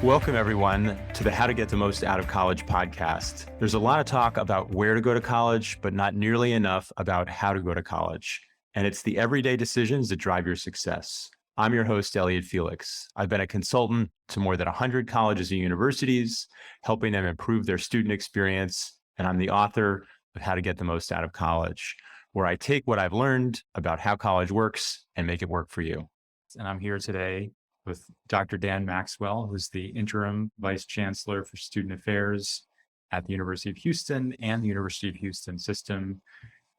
Welcome, everyone, to the How to Get the Most Out of College podcast. There's a lot of talk about where to go to college, but not nearly enough about how to go to college. And it's the everyday decisions that drive your success. I'm your host, Elliot Felix. I've been a consultant to more than 100 colleges and universities, helping them improve their student experience. And I'm the author of How to Get the Most Out of College, where I take what I've learned about how college works and make it work for you. And I'm here today with Dr. Dan Maxwell, who's the Interim Vice Chancellor for Student Affairs at the University of Houston and the University of Houston system.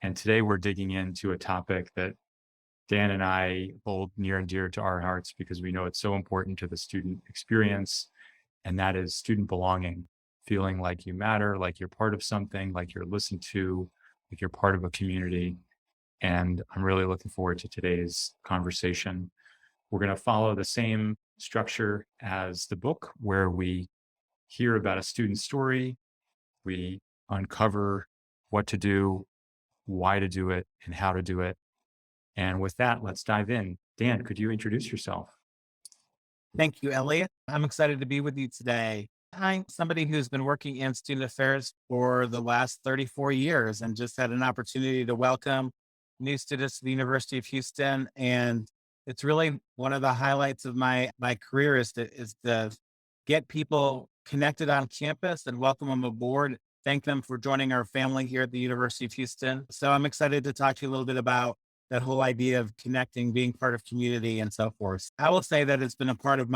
And today we're digging into a topic that Dan and I hold near and dear to our hearts because we know it's so important to the student experience, and that is student belonging, feeling like you matter, like you're part of something, like you're listened to, like you're part of a community. And I'm really looking forward to today's conversation. We're going to follow the same structure as the book, where we hear about a student story, we uncover what to do, why to do it, and how to do it. And with that, let's dive in. Dan, could you introduce yourself? Thank you, Elliot. I'm excited to be with you today. I'm somebody who's been working in student affairs for the last 34 years and just had an opportunity to welcome new students to the University of Houston. And it's really one of the highlights of my career is to get people connected on campus and welcome them aboard. Thank them for joining our family here at the University of Houston. So I'm excited to talk to you a little bit about that whole idea of connecting, being part of community and so forth. I will say that it's been a part of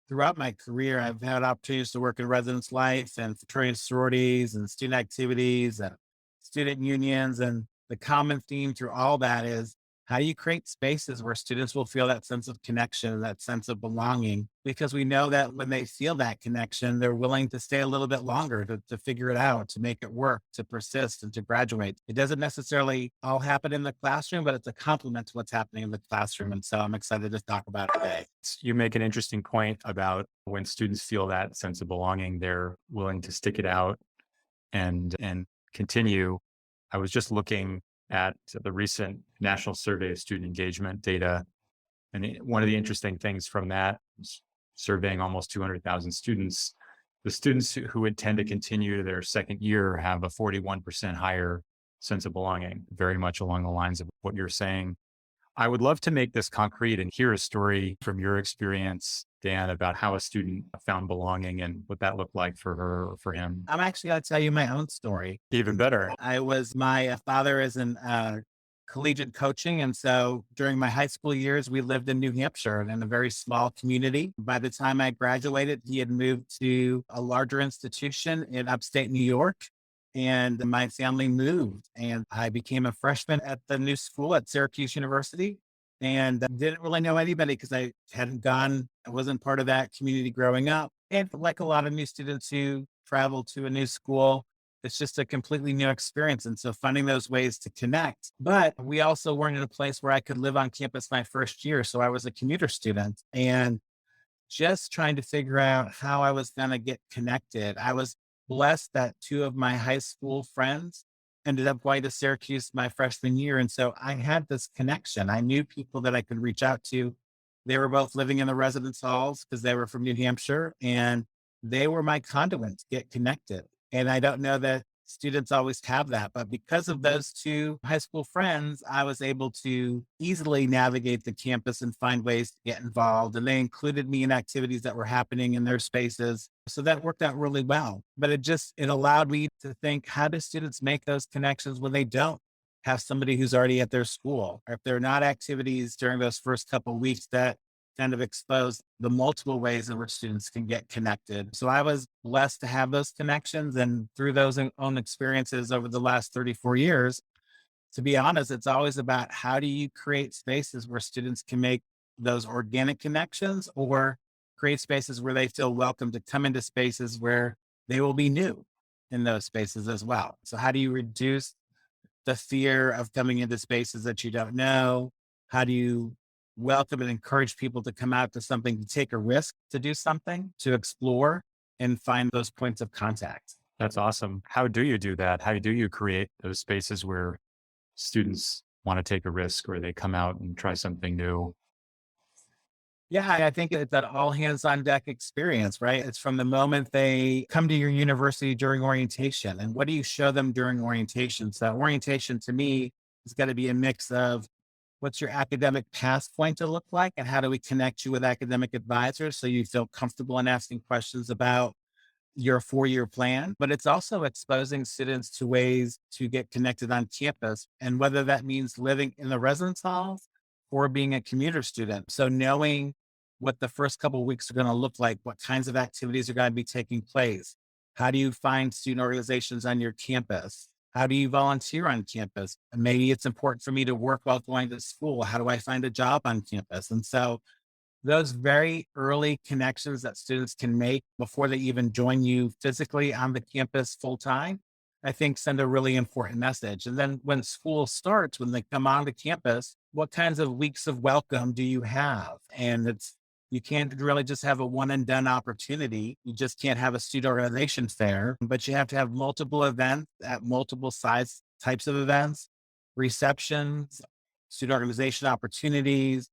throughout my career. I've had opportunities to work in residence life and fraternity sororities and student activities and student unions. And the common theme through all that is how do you create spaces where students will feel that sense of connection, that sense of belonging? Because we know that when they feel that connection, they're willing to stay a little bit longer to figure it out, to make it work, to persist and to graduate. It doesn't necessarily all happen in the classroom, but it's a complement to what's happening in the classroom. And so I'm excited to talk about it today. You make an interesting point about when students feel that sense of belonging, they're willing to stick it out and continue. I was just looking at the recent National Survey of Student Engagement data. And one of the interesting things from that, surveying almost 200,000 students, the students who intend to continue their second year have a 41% higher sense of belonging, very much along the lines of what you're saying. I would love to make this concrete and hear a story from your experience, Dan, about how a student found belonging and what that looked like for her or for him. I'm actually going to tell you my own story. Even better. My father is in collegiate coaching. And so during my high school years, we lived in New Hampshire in a very small community. By the time I graduated, he had moved to a larger institution in upstate New York. And my family moved and I became a freshman at the new school at Syracuse University and didn't really know anybody because I wasn't part of that community growing up. And like a lot of new students who travel to a new school, it's just a completely new experience. And so finding those ways to connect, but we also weren't in a place where I could live on campus my first year. So I was a commuter student and just trying to figure out how I was going to get connected. I was blessed that two of my high school friends ended up going to Syracuse my freshman year. And so I had this connection. I knew people that I could reach out to. They were both living in the residence halls because they were from New Hampshire and they were my conduit to get connected. And I don't know that students always have that, but because of those two high school friends, I was able to easily navigate the campus and find ways to get involved. And they included me in activities that were happening in their spaces. So that worked out really well. But it allowed me to think, how do students make those connections when they don't have somebody who's already at their school? Or if there are not activities during those first couple of weeks that kind of expose the multiple ways in which students can get connected. So I was blessed to have those connections. And through those own experiences over the last 34 years, to be honest, it's always about how do you create spaces where students can make those organic connections or create spaces where they feel welcome to come into spaces where they will be new in those spaces as well. So how do you reduce the fear of coming into spaces that you don't know? How do you welcome and encourage people to come out to something, to take a risk, to do something, to explore and find those points of contact? That's awesome. How do you do that? How do you create those spaces where students want to take a risk or they come out and try something new? Yeah, I think it's an all hands on deck experience, right? It's from the moment they come to your university during orientation. And what do you show them during orientation? So, orientation to me is going to be a mix of what's your academic path going to look like, and how do we connect you with academic advisors so you feel comfortable in asking questions about your 4-year plan. But it's also exposing students to ways to get connected on campus, and whether that means living in the residence halls or being a commuter student. So knowing what the first couple of weeks are going to look like, what kinds of activities are going to be taking place. How do you find student organizations on your campus? How do you volunteer on campus? And maybe it's important for me to work while going to school. How do I find a job on campus? And so those very early connections that students can make before they even join you physically on the campus full time, I think send a really important message. And then when school starts, when they come onto campus, what kinds of weeks of welcome do you have? And you can't really just have a one and done opportunity. You just can't have a student organization fair, but you have to have multiple events at multiple size types of events, receptions, student organization opportunities,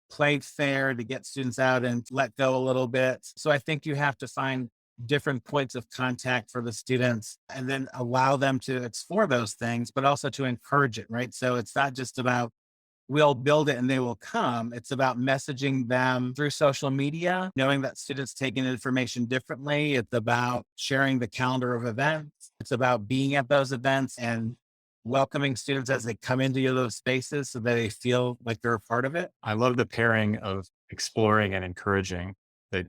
play fair to get students out and let go a little bit. So I think you have to find different points of contact for the students and then allow them to explore those things, but also to encourage it, right? So it's not just about we'll build it and they will come. It's about messaging them through social media, knowing that students take in information differently. It's about sharing the calendar of events. It's about being at those events and welcoming students as they come into those spaces so that they feel like they're a part of it. I love the pairing of exploring and encouraging.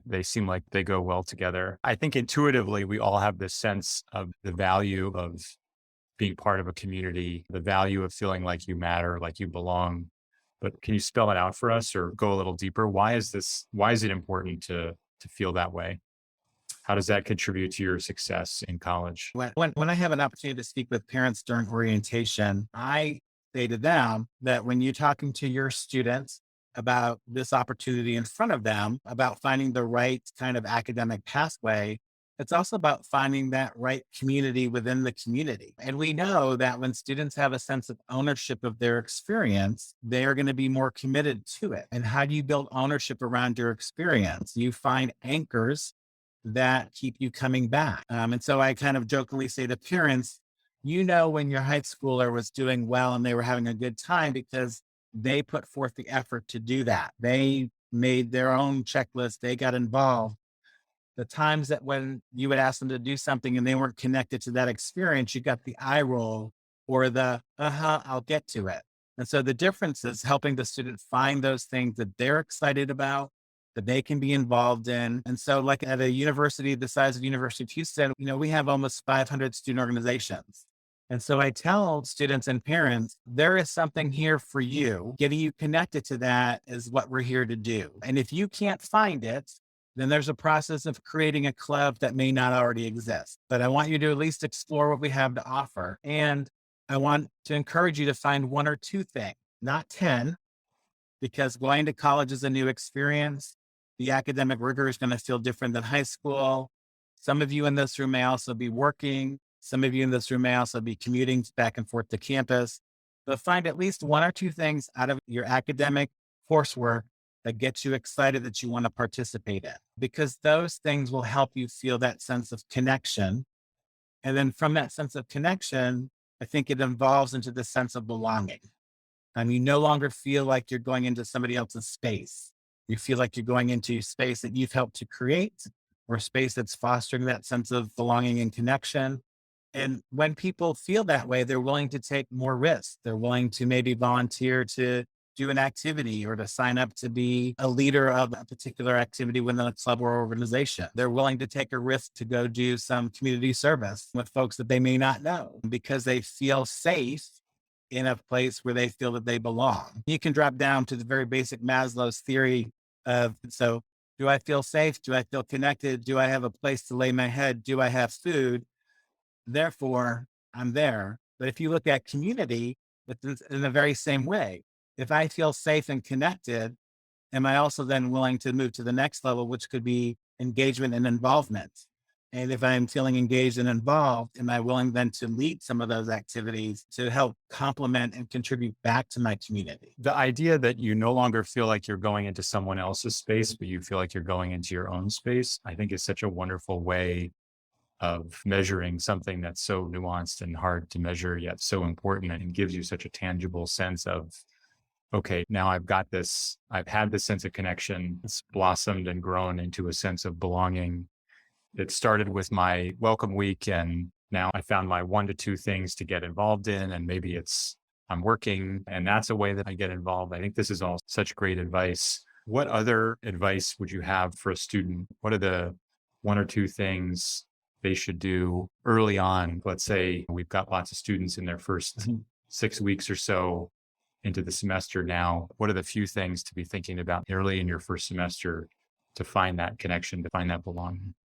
They seem like they go well together. I think intuitively, we all have this sense of the value of being part of a community, the value of feeling like you matter, like you belong. But can you spell it out for us or go a little deeper? Why is it important to feel that way? How does that contribute to your success in college? When I have an opportunity to speak with parents during orientation, I say to them that when you're talking to your students about this opportunity in front of them, about finding the right kind of academic pathway, it's also about finding that right community within the community. And we know that when students have a sense of ownership of their experience, they are going to be more committed to it. And how do you build ownership around your experience? You find anchors that keep you coming back. And so I kind of jokingly say to parents, when your high schooler was doing well and they were having a good time because they put forth the effort to do that. They made their own checklist, they got involved. The times that when you would ask them to do something and they weren't connected to that experience, you got the eye roll or the, I'll get to it. And so the difference is helping the student find those things that they're excited about, that they can be involved in. And so like at a university the size of University of Houston, we have almost 500 student organizations. And so I tell students and parents, there is something here for you. Getting you connected to that is what we're here to do. And if you can't find it, then there's a process of creating a club that may not already exist. But I want you to at least explore what we have to offer. And I want to encourage you to find one or two things, not 10, because going to college is a new experience. The academic rigor is going to feel different than high school. Some of you in this room may also be working. Some of you in this room may also be commuting back and forth to campus. But find at least one or two things out of your academic coursework that gets you excited that you want to participate in, because those things will help you feel that sense of connection. And then from that sense of connection, I think it evolves into the sense of belonging. You no longer feel like you're going into somebody else's space. You feel like you're going into a space that you've helped to create, or a space that's fostering that sense of belonging and connection. And when people feel that way, they're willing to take more risks. They're willing to maybe volunteer to do an activity or to sign up to be a leader of a particular activity within a club or organization. They're willing to take a risk to go do some community service with folks that they may not know because they feel safe in a place where they feel that they belong. You can drop down to the very basic Maslow's theory of, so do I feel safe? Do I feel connected? Do I have a place to lay my head? Do I have food? Therefore, I'm there. But if you look at community, it's in the very same way. If I feel safe and connected, am I also then willing to move to the next level, which could be engagement and involvement? And if I'm feeling engaged and involved, am I willing then to lead some of those activities to help complement and contribute back to my community? The idea that you no longer feel like you're going into someone else's space, but you feel like you're going into your own space, I think is such a wonderful way of measuring something that's so nuanced and hard to measure, yet so important, and gives you such a tangible sense of, okay, now I've got this, I've had this sense of connection. It's blossomed and grown into a sense of belonging. It started with my welcome week, and now I found my 1 to 2 things to get involved in. And maybe it's I'm working, and that's a way that I get involved. I think this is all such great advice. What other advice would you have for a student? What are the 1 or 2 things they should do early on? Let's say we've got lots of students in their first 6 weeks or so into the semester now. What are the few things to be thinking about early in your first semester to find that connection, to find that belonging?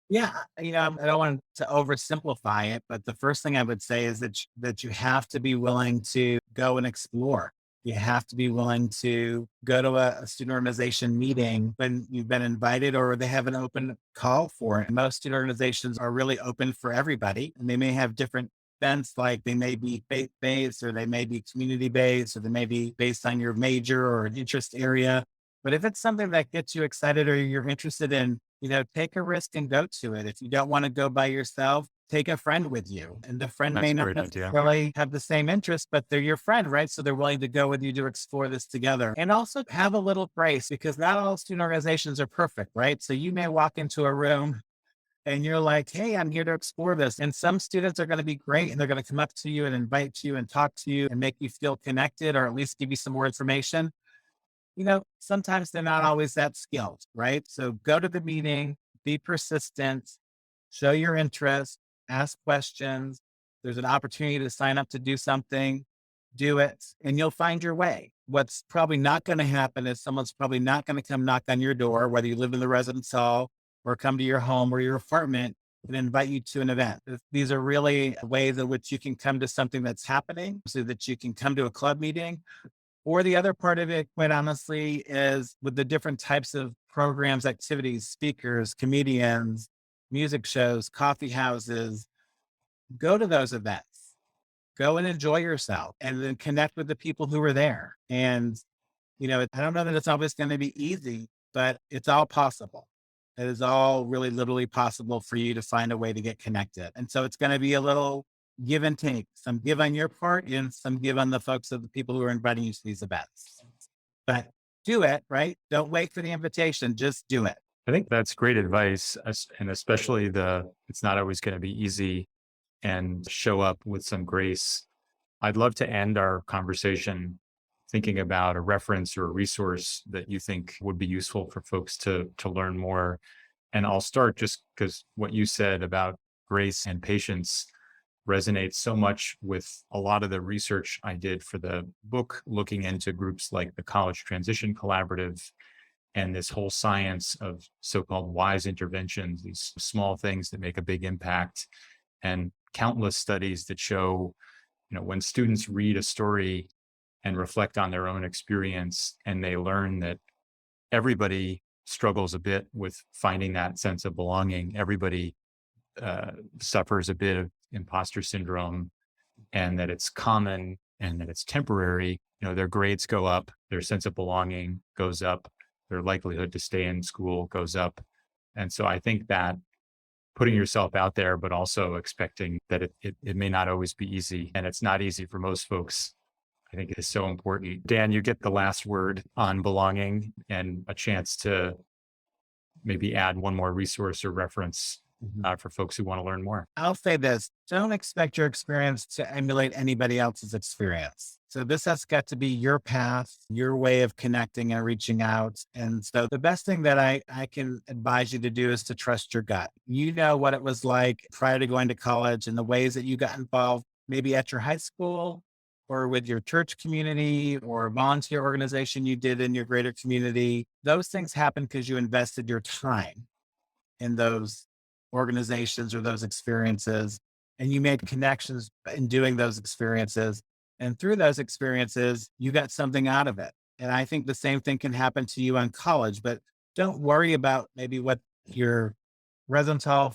Yeah, I don't want to oversimplify it, but the first thing I would say is that you have to be willing to go and explore. You have to be willing to go to a student organization meeting when you've been invited or they have an open call for it. Most student organizations are really open for everybody, and they may have different bents, like they may be faith based, or they may be community based, or they may be based on your major or an interest area. But if it's something that gets you excited or you're interested in, take a risk and go to it. If you don't want to go by yourself, take a friend with you. And the friend That's may a not great idea. necessarily have the same interest, but they're your friend, right? So they're willing to go with you to explore this together. And also have a little grace, because not all student organizations are perfect, right? So you may walk into a room and you're like, hey, I'm here to explore this. And some students are going to be great, and they're going to come up to you and invite you and talk to you and make you feel connected, or at least give you some more information. Sometimes they're not always that skilled, right? So go to the meeting, be persistent, show your interest, ask questions. There's an opportunity to sign up to do something, do it, and you'll find your way. What's probably not going to happen is someone's probably not going to come knock on your door, whether you live in the residence hall or come to your home or your apartment and invite you to an event. These are really ways in which you can come to something that's happening, so that you can come to a club meeting. Or the other part of it, quite honestly, is with the different types of programs, activities, speakers, comedians, music shows, coffee houses, go to those events, go and enjoy yourself, and then connect with the people who are there. And, I don't know that it's always going to be easy, but it's all possible. It is all really literally possible for you to find a way to get connected. And so it's going to be a little give and take, some give on your part and some give on the folks of the people who are inviting you to these events. But do it, right? Don't wait for the invitation. Just do it. I think that's great advice, and especially it's not always going to be easy, and show up with some grace. I'd love to end our conversation thinking about a reference or a resource that you think would be useful for folks to learn more. And I'll start just because what you said about grace and patience resonates so much with a lot of the research I did for the book, looking into groups like the College Transition Collaborative and this whole science of so-called wise interventions, these small things that make a big impact, and countless studies that show, when students read a story and reflect on their own experience, and they learn that everybody struggles a bit with finding that sense of belonging. Everybody suffers a bit of imposter syndrome, and that it's common and that it's temporary. Their grades go up, their sense of belonging goes up, their likelihood to stay in school goes up. And so I think that putting yourself out there, but also expecting that it may not always be easy, and it's not easy for most folks, I think is so important. Dan, you get the last word on belonging and a chance to maybe add one more resource or reference for folks who want to learn more. I'll say this: don't expect your experience to emulate anybody else's experience. So this has got to be your path, your way of connecting and reaching out. And so the best thing that I can advise you to do is to trust your gut. You know what it was like prior to going to college and the ways that you got involved, maybe at your high school or with your church community or a volunteer organization you did in your greater community. Those things happen because you invested your time in those organizations or those experiences, and you made connections in doing those experiences. And through those experiences, you got something out of it. And I think the same thing can happen to you on college, but don't worry about maybe what your residence hall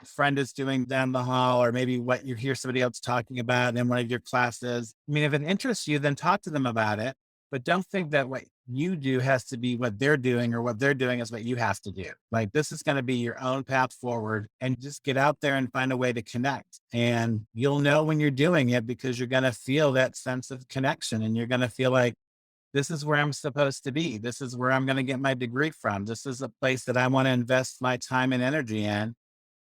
a friend is doing down the hall, or maybe what you hear somebody else talking about in one of your classes. I mean, if it interests you, then talk to them about it. But don't think that what you do has to be what they're doing, or what they're doing is what you have to do. Like, this is going to be your own path forward, and just get out there and find a way to connect. And you'll know when you're doing it, because you're going to feel that sense of connection, and you're going to feel like, this is where I'm supposed to be. This is where I'm going to get my degree from. This is a place that I want to invest my time and energy in.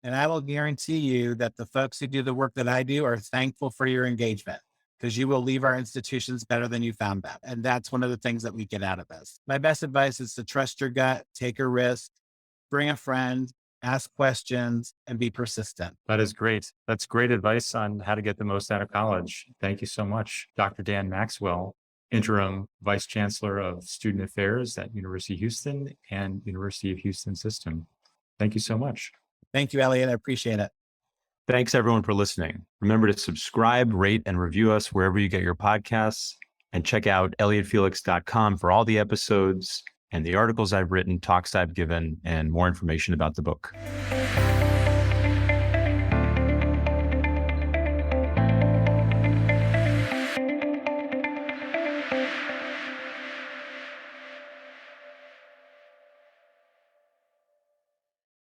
And I will guarantee you that the folks who do the work that I do are thankful for your engagement, because you will leave our institutions better than you found them. And that's one of the things that we get out of this. My best advice is to trust your gut, take a risk, bring a friend, ask questions, and be persistent. That is great. That's great advice on how to get the most out of college. Thank you so much, Dr. Dan Maxwell, Interim Vice Chancellor of Student Affairs at University of Houston and University of Houston System. Thank you so much. Thank you, Elliot. I appreciate it. Thanks everyone for listening. Remember to subscribe, rate, and review us wherever you get your podcasts, and check out elliottfelix.com for all the episodes and the articles I've written, talks I've given, and more information about the book.